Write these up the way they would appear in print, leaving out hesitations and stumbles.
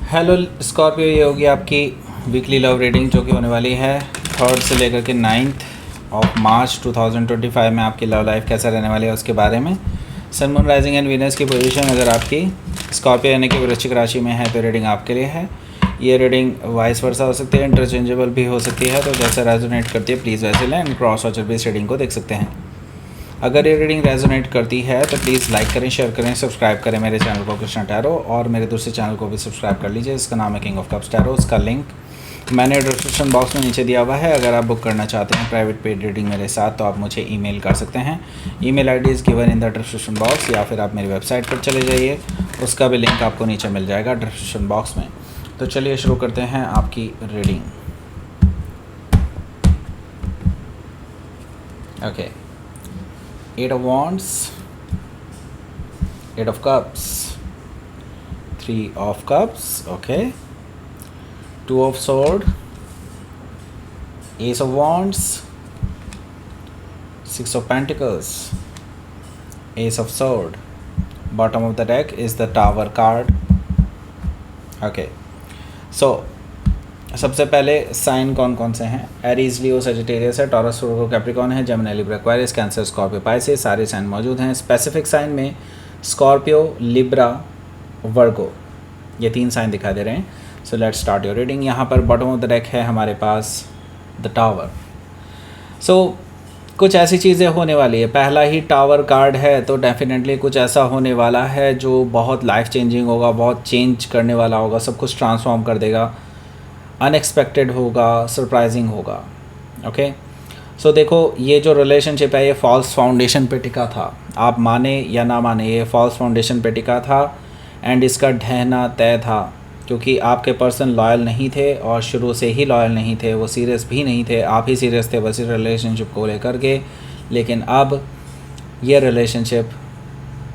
Hello Scorpio, ये होगी आपकी वीकली लव रीडिंग जो कि होने वाली है 3rd से लेकर के 9th ऑफ मार्च 2025 में। आपकी लव लाइफ कैसा रहने वाली है उसके बारे में। Sun moon rising and Venus की पोजीशन अगर आपकी स्कॉर्पियो यानी कि वृश्चिक राशि में है तो रीडिंग आपके लिए है। ये रीडिंग वाइस वर्सा हो सकती है, इंटरचेंजेबल भी हो सकती है, तो जैसे रेजोनेट करती है प्लीज़ वैसे लें। एंड क्रॉस वॉचर भी इस रीडिंग को देख सकते हैं। अगर ये रीडिंग रेजोनेट करती है तो प्लीज़ लाइक करें, शेयर करें, सब्सक्राइब करें मेरे चैनल को कृष्णा टैरो, और मेरे दूसरे चैनल को भी सब्सक्राइब कर लीजिए, इसका नाम है किंग ऑफ कप्स टैरो। उसका लिंक मैंने डिस्क्रिप्शन बॉक्स में नीचे दिया हुआ है। अगर आप बुक करना चाहते हैं प्राइवेट पेड रीडिंग मेरे साथ तो आप मुझे ईमेल कर सकते हैं। Email ID is given in the description box, या फिर आप मेरी वेबसाइट पर चले जाइए, उसका भी लिंक आपको नीचे मिल जाएगा डिस्क्रिप्शन बॉक्स में। तो चलिए शुरू करते हैं आपकी reading. Okay, 8 of Wands, 8 of Cups, 3 of Cups, okay, 2 of Sword, Ace of Wands, 6 of Pentacles, Ace of Sword. Bottom of the deck is the Tower card. Okay, so सबसे पहले sign कौन कौन से हैं? एरीज, लियो, Sagittarius है, taurus, वर्गो, Capricorn है, Gemini, Libra, Aquarius, cancer, Scorpio, Pisces, सारे sign मौजूद हैं। स्पेसिफिक साइन में स्कॉर्पियो, लिब्रा, वर्गो, ये 3 साइन दिखा दे रहे हैं। So let's start your reading. यहाँ पर बॉटम ऑफ द डेक है हमारे पास द टावर। सो कुछ ऐसी चीज़ें होने वाली है। पहला ही टावर कार्ड है तो डेफिनेटली कुछ ऐसा होने वाला है जो बहुत लाइफ चेंजिंग होगा, बहुत चेंज करने वाला होगा, सब कुछ ट्रांसफॉर्म कर देगा, अनएक्सपेक्टेड होगा, सरप्राइजिंग होगा। ओके, सो देखो ये जो रिलेशनशिप है ये फॉल्स फाउंडेशन पे टिका था, आप माने या ना माने ये फॉल्स फाउंडेशन पे टिका था। एंड इसका ढहना तय था क्योंकि आपके पर्सन लॉयल नहीं थे और शुरू से ही लॉयल नहीं थे, वो सीरियस भी नहीं थे, आप ही सीरियस थे बस इस रिलेशनशिप को लेकर के। लेकिन अब ये रिलेशनशिप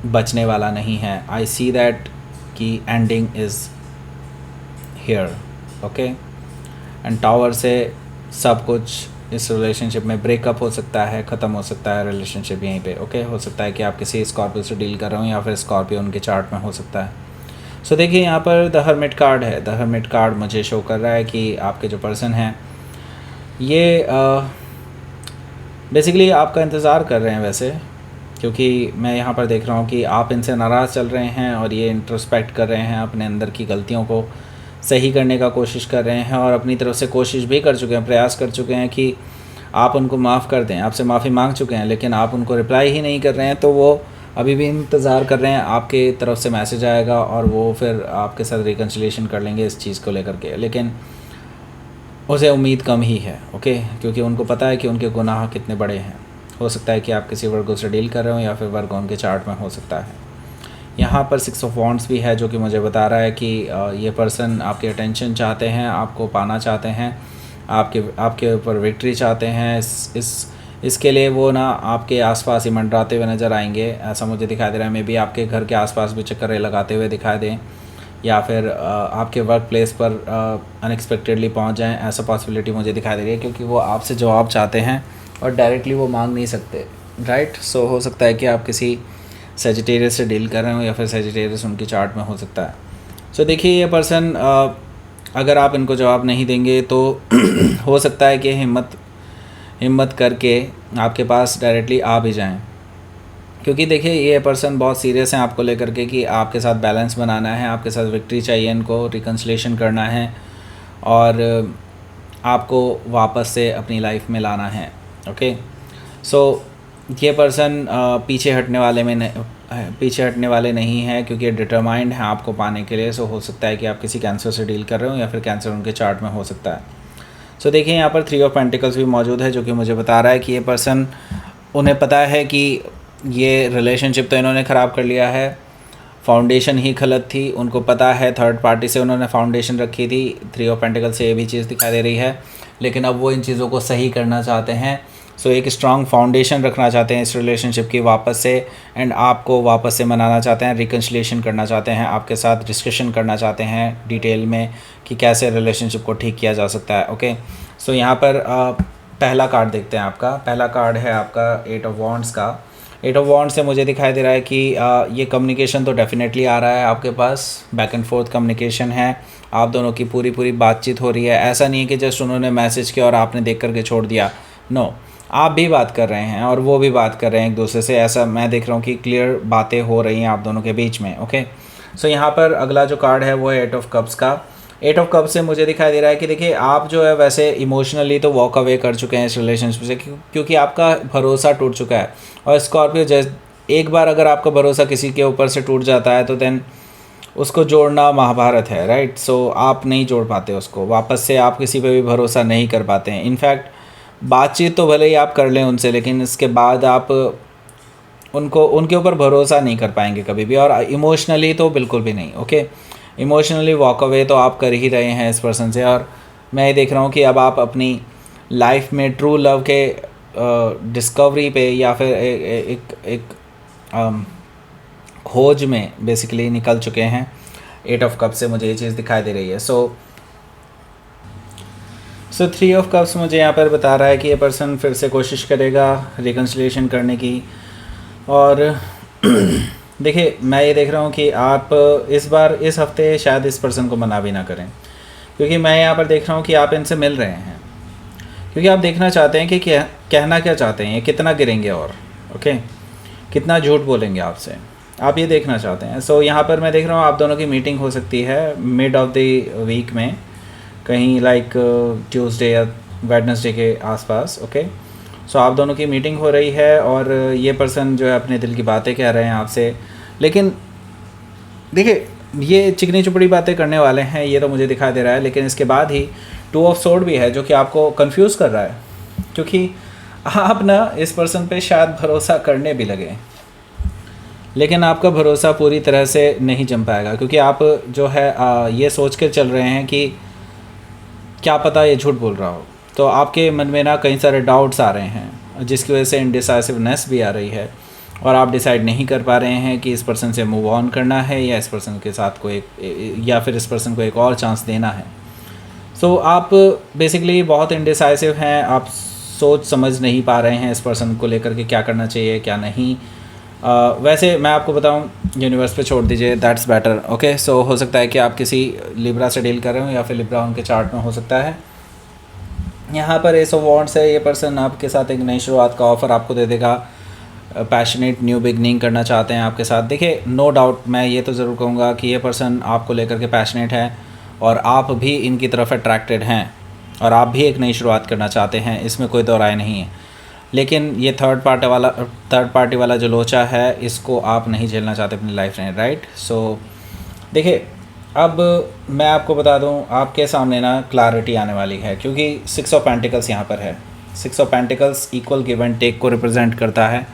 बचने वाला नहीं है। आई सी दैट कि ending is here. Okay, and tower से सब कुछ इस रिलेशनशिप में ब्रेकअप हो सकता है, ख़त्म हो सकता है रिलेशनशिप यहीं पे। ओके, हो सकता है कि आप किसी स्कॉर्पियो से डील कर रहे हो या फिर स्कॉर्पियो उनके चार्ट में हो सकता है। सो देखिए यहाँ पर द हर्मिट कार्ड है। द हर्मिट कार्ड मुझे शो कर रहा है कि आपके जो पर्सन हैं ये बेसिकली आपका इंतज़ार कर रहे हैं वैसे, क्योंकि मैं यहाँ पर देख रहा हूँ कि आप इनसे नाराज़ चल रहे हैं और ये इंट्रोस्पेक्ट कर रहे हैं, अपने अंदर की गलतियों को सही करने का कोशिश कर रहे हैं और अपनी तरफ से कोशिश भी कर चुके हैं, प्रयास कर चुके हैं कि आप उनको माफ़ कर दें, आपसे माफ़ी मांग चुके हैं, लेकिन आप उनको रिप्लाई ही नहीं कर रहे हैं। तो वो अभी भी इंतज़ार कर रहे हैं आपके तरफ से मैसेज आएगा और वो फिर आपके साथ रिकन्सिलिएशन कर लेंगे इस चीज़ को लेकर के। लेकिन उसे उम्मीद कम ही है। ओके, क्योंकि उनको पता है कि उनके गुनाह कितने बड़े हैं। हो सकता है कि आप किसी वर्गो से डील कर रहे हो या फिर वर्गो उनके चार्ट में हो सकता है। यहाँ पर 6 ऑफ वॉन्ड्स भी है जो कि मुझे बता रहा है कि ये पर्सन आपके अटेंशन चाहते हैं, आपको पाना चाहते हैं, आपके ऊपर विक्ट्री चाहते हैं। इसके लिए वो ना आपके आसपास ही मंडराते हुए नज़र आएंगे, ऐसा मुझे दिखाई दे रहा है। मे बी आपके घर के आसपास भी चक्कर लगाते हुए दिखाई दें या फिर आपके वर्क प्लेस पर अनएक्सपेक्टेडली पहुँच जाएँ, ऐसा पॉसिबिलिटी मुझे दिखाई दे रही है, क्योंकि वो आपसे जवाब चाहते हैं और डायरेक्टली वो मांग नहीं सकते। राइट, सो हो सकता है कि आप किसी सेजिटेरियस से डील कर रहे हो या फिर सेजिटेरियस उनकी चार्ट में हो सकता है। सो देखिए ये पर्सन अगर आप इनको जवाब नहीं देंगे तो हो सकता है कि हिम्मत करके आपके पास डायरेक्टली आ भी जाएं, क्योंकि देखिए ये पर्सन बहुत सीरियस हैं आपको लेकर के कि आपके साथ बैलेंस बनाना है, आपके साथ विक्ट्री चाहिए, इनको रिकन्सिलिएशन करना है और आपको वापस से अपनी लाइफ में लाना है। ओके, सो ये पर्सन पीछे हटने वाले नहीं है क्योंकि डिटरमाइंड है आपको पाने के लिए। सो हो सकता है कि आप किसी कैंसर से डील कर रहे हो या फिर कैंसर उनके चार्ट में हो सकता है। सो देखिए यहाँ पर 3 ऑफ पेंटिकल्स भी मौजूद है जो कि मुझे बता रहा है कि ये पर्सन, उन्हें पता है कि ये रिलेशनशिप तो इन्होंने ख़राब कर लिया है, फाउंडेशन ही गलत थी, उनको पता है थर्ड पार्टी से उन्होंने फाउंडेशन रखी थी। 3 ऑफ पेंटिकल्स से ये भी चीज़ दिखाई दे रही है, लेकिन अब वो इन चीज़ों को सही करना चाहते हैं। सो एक स्ट्रॉन्ग फाउंडेशन रखना चाहते हैं इस रिलेशनशिप की वापस से, एंड आपको वापस से मनाना चाहते हैं, रिकन्सिलिएशन करना चाहते हैं, आपके साथ डिस्कशन करना चाहते हैं डिटेल में कि कैसे रिलेशनशिप को ठीक किया जा सकता है। ओके, सो यहाँ पर पहला कार्ड देखते हैं। आपका पहला कार्ड है आपका 8 ऑफ वॉन्ड्स का। एट ऑफ वॉन्ड से मुझे दिखाई दे रहा है कि ये कम्युनिकेशन तो डेफिनेटली आ रहा है आपके पास, बैक एंड फोर्थ कम्युनिकेशन है, आप दोनों की पूरी पूरी बातचीत हो रही है। ऐसा नहीं है कि जस्ट उन्होंने मैसेज किया और आपने देख करके छोड़ दिया, नो, आप भी बात कर रहे हैं और वो भी बात कर रहे हैं एक दूसरे से। ऐसा मैं देख रहा हूँ कि क्लियर बातें हो रही हैं आप दोनों के बीच में। ओके, सो यहाँ पर अगला जो कार्ड है वो है एट ऑफ कप्स का। एट ऑफ कप से मुझे दिखाई दे रहा है कि देखिए आप जो है वैसे इमोशनली तो वॉक अवे कर चुके हैं इस रिलेशनशिप से, क्योंकि आपका भरोसा टूट चुका है। और स्कॉर्पियो, जैसे एक बार अगर आपका भरोसा किसी के ऊपर से टूट जाता है तो देन उसको जोड़ना महाभारत है, राइट। सो आप नहीं जोड़ पाते उसको वापस से, आप किसी पे भी भरोसा नहीं कर पाते हैं। इनफैक्ट बातचीत तो भले ही आप कर लें उनसे, लेकिन इसके बाद आप उनके ऊपर भरोसा नहीं कर पाएंगे कभी भी, और इमोशनली तो बिल्कुल भी नहीं। ओके, इमोशनली वॉक अवे तो आप कर ही रहे हैं इस पर्सन से। और मैं ये देख रहा हूँ कि अब आप अपनी लाइफ में ट्रू लव के डिस्कवरी पे या फिर एक खोज में बेसिकली निकल चुके हैं। एट ऑफ कप से मुझे ये चीज़ दिखाई दे रही है। सो थ्री ऑफ कप्स मुझे यहाँ पर बता रहा है कि ये पर्सन फिर से कोशिश करेगा रिकन्सिलिएशन करने की। और देखिए मैं ये देख रहा हूँ कि आप इस बार इस हफ्ते शायद इस पर्सन को मना भी ना करें, क्योंकि मैं यहाँ पर देख रहा हूँ कि आप इनसे मिल रहे हैं, क्योंकि आप देखना चाहते हैं कि कहना क्या चाहते हैं, ये कितना गिरेंगे और ओके कितना झूठ बोलेंगे आपसे, आप ये देखना चाहते हैं। सो यहाँ पर मैं देख रहा हूँ आप दोनों की मीटिंग हो सकती है मिड ऑफ द वीक में, कहीं लाइक ट्यूसडे या वेडनेसडे के आसपास। ओके, सो आप दोनों की मीटिंग हो रही है और ये पर्सन जो है अपने दिल की बातें कह रहे हैं आपसे। लेकिन देखिए ये चिकनी चुपड़ी बातें करने वाले हैं, ये तो मुझे दिखाई दे रहा है। लेकिन इसके बाद ही टू ऑफ सोर्ड भी है जो कि आपको कंफ्यूज कर रहा है, क्योंकि आप ना इस पर्सन पे शायद भरोसा करने भी लगे, लेकिन आपका भरोसा पूरी तरह से नहीं जम पाएगा, क्योंकि आप जो है ये सोच कर चल रहे हैं कि क्या पता ये झूठ बोल रहा हो। तो आपके मन में ना कई सारे डाउट्स आ रहे हैं, जिसकी वजह से इनडिसाइसिवनेस भी आ रही है, और आप डिसाइड नहीं कर पा रहे हैं कि इस पर्सन से मूव ऑन करना है या इस पर्सन के साथ को या फिर इस पर्सन को एक और चांस देना है। सो आप बेसिकली बहुत इनडिसाइसिव हैं, आप सोच समझ नहीं पा रहे हैं इस पर्सन को लेकर के क्या करना चाहिए क्या नहीं। वैसे मैं आपको बताऊं, यूनिवर्स पे छोड़ दीजिए, दैट्स बेटर। ओके, सो हो सकता है कि आप किसी लिब्रा से डील कर रहे हो या फिर लिब्रा उनके चार्ट में हो सकता है। यहाँ पर एस ऑफ वॉन्ड्स है, ये पर्सन आपके साथ एक नई शुरुआत का ऑफ़र आपको दे देगा, पैशनेट न्यू बिगनिंग करना चाहते हैं आपके साथ। देखिए नो डाउट मैं ये तो ज़रूर कहूँगा कि ये पर्सन आपको लेकर के पैशनेट है और आप भी इनकी तरफ अट्रैक्टेड हैं और आप भी एक नई शुरुआत करना चाहते हैं, इसमें कोई दो राय नहीं है। लेकिन ये थर्ड पार्टी वाला जो लोचा है, इसको आप नहीं झेलना चाहते अपनी लाइफ में, राइट। सो देखिए अब मैं आपको बता दूं, आपके सामने ना क्लैरिटी आने वाली है, क्योंकि सिक्स ऑफ पेंटिकल्स यहाँ पर है। Six of pentacles equal give and take को रिप्रेजेंट करता है।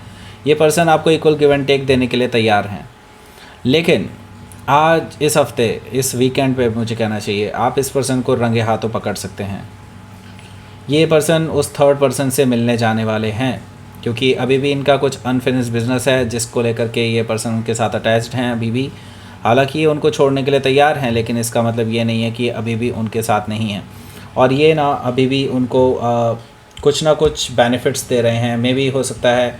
ये पर्सन आपको इक्वल गिव एंड टेक देने के लिए तैयार हैं, लेकिन आज इस हफ्ते इस वीकेंड पे मुझे कहना चाहिए आप इस पर्सन को रंगे हाथों पकड़ सकते हैं। ये पर्सन उस थर्ड पर्सन से मिलने जाने वाले हैं, क्योंकि अभी भी इनका कुछ अनफिनिश्ड बिजनेस है जिसको लेकर के ये पर्सन उनके साथ अटैच्ड हैं अभी भी। हालांकि ये उनको छोड़ने के लिए तैयार हैं, लेकिन इसका मतलब ये नहीं है कि अभी भी उनके साथ नहीं हैं, और ये ना अभी भी उनको कुछ ना कुछ बेनिफिट्स दे रहे हैं। मे बी हो सकता है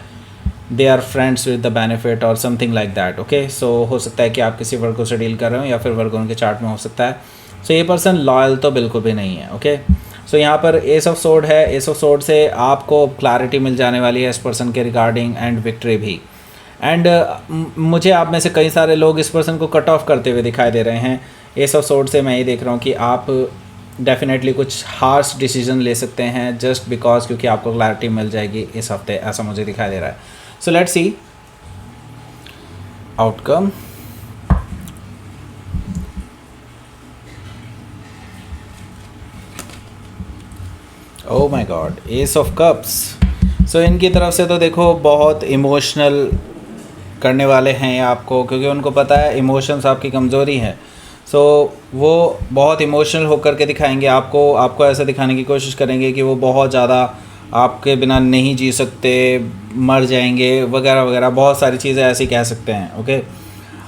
they are friends with the benefit और something like that. Okay, so हो सकता है कि आप किसी वर्गों से डील कर रहे हो या फिर वर्गों उनके चार्ट में हो सकता है। सो ये पर्सन लॉयल तो बिल्कुल भी नहीं है। ओके, सो यहाँ पर एस ऑफ सोर्ड है, एस ऑफ सोर्ड से आपको क्लैरिटी मिल जाने वाली है इस पर्सन के रिगार्डिंग एंड विक्ट्री भी। एंड मुझे आप में से कई सारे लोग इस पर्सन को कट ऑफ करते हुए दिखाई दे रहे हैं। एस ऑफ सोर्ड से मैं ये देख रहा हूँ कि आप डेफिनेटली कुछ हार्श डिसीजन ले सकते हैं जस्ट बिकॉज, क्योंकि आपको क्लैरिटी मिल जाएगी इस हफ्ते, ऐसा मुझे दिखाई दे रहा है। So let's see outcome. Oh my god, ace of cups. So इनकी तरफ से तो देखो बहुत इमोशनल करने वाले हैं ये आपको, क्योंकि उनको पता है इमोशंस आपकी कमज़ोरी है। सो वो बहुत इमोशनल होकर के दिखाएंगे आपको ऐसा दिखाने की कोशिश करेंगे कि वो बहुत ज़्यादा आपके बिना नहीं जी सकते, मर जाएंगे वगैरह वगैरह, बहुत सारी चीज़ें ऐसी कह सकते हैं। ओके,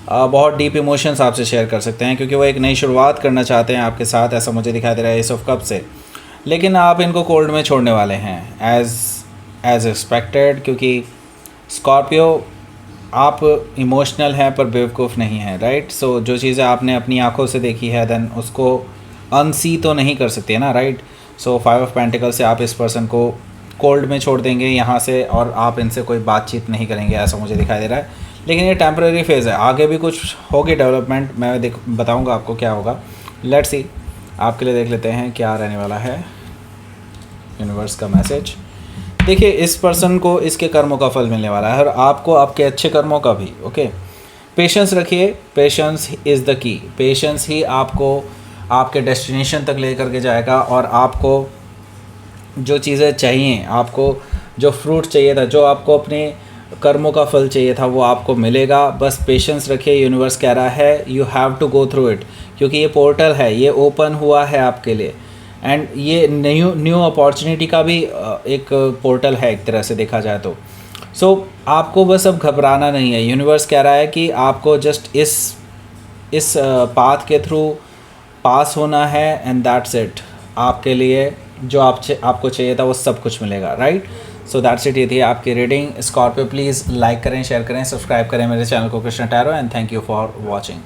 बहुत डीप इमोशंस आपसे शेयर कर सकते हैं, क्योंकि वो एक नई शुरुआत करना चाहते हैं आपके साथ, ऐसा मुझे दिखाई दे रहा है एस ऑफ कप से। लेकिन आप इनको कोल्ड में छोड़ने वाले हैं एज एक्सपेक्टेड, क्योंकि स्कॉर्पियो, आप इमोशनल हैं पर बेवकूफ़ नहीं हैं, राइट। सो जो चीज़ें आपने अपनी आंखों से देखी है देन उसको अनसी तो नहीं कर सकते ना, राइट। सो 5 ऑफ पेंटिकल से आप इस पर्सन को कोल्ड में छोड़ देंगे यहाँ से, और आप इनसे कोई बातचीत नहीं करेंगे, ऐसा मुझे दिखाई दे रहा है। लेकिन ये टेम्परेरी फेज़ है, आगे भी कुछ होगी डेवलपमेंट, मैं बताऊँगा आपको क्या होगा। लेट्स सी, आपके लिए देख लेते हैं क्या रहने वाला है यूनिवर्स का मैसेज। देखिए, इस पर्सन को इसके कर्मों का फल मिलने वाला है और आपको आपके अच्छे कर्मों का भी। ओके, पेशेंस रखिए, patience is the key. Patience ही आपको आपके डेस्टिनेशन तक लेकर के जाएगा, और आपको जो चीज़ें चाहिए, आपको जो फ्रूट चाहिए था, जो आपको अपने कर्मों का फल चाहिए था, वो आपको मिलेगा। बस पेशेंस रखिए। यूनिवर्स कह रहा है you have to go through it, क्योंकि ये पोर्टल है, ये ओपन हुआ है आपके लिए, एंड ये न्यू अपॉर्चुनिटी का भी एक पोर्टल है एक तरह से देखा जाए तो। सो आपको बस अब घबराना नहीं है। यूनिवर्स कह रहा है कि आपको जस्ट इस पाथ के थ्रू पास होना है, एंड दैट्स इट। आपके लिए जो आपको चाहिए था वो सब कुछ मिलेगा, राइट। So that's it. ये थी आपकी रीडिंग। स्कॉर्पियो प्लीज़ लाइक करें, शेयर करें, सब्सक्राइब करें मेरे चैनल को Krishna tarot, and thank you for watching.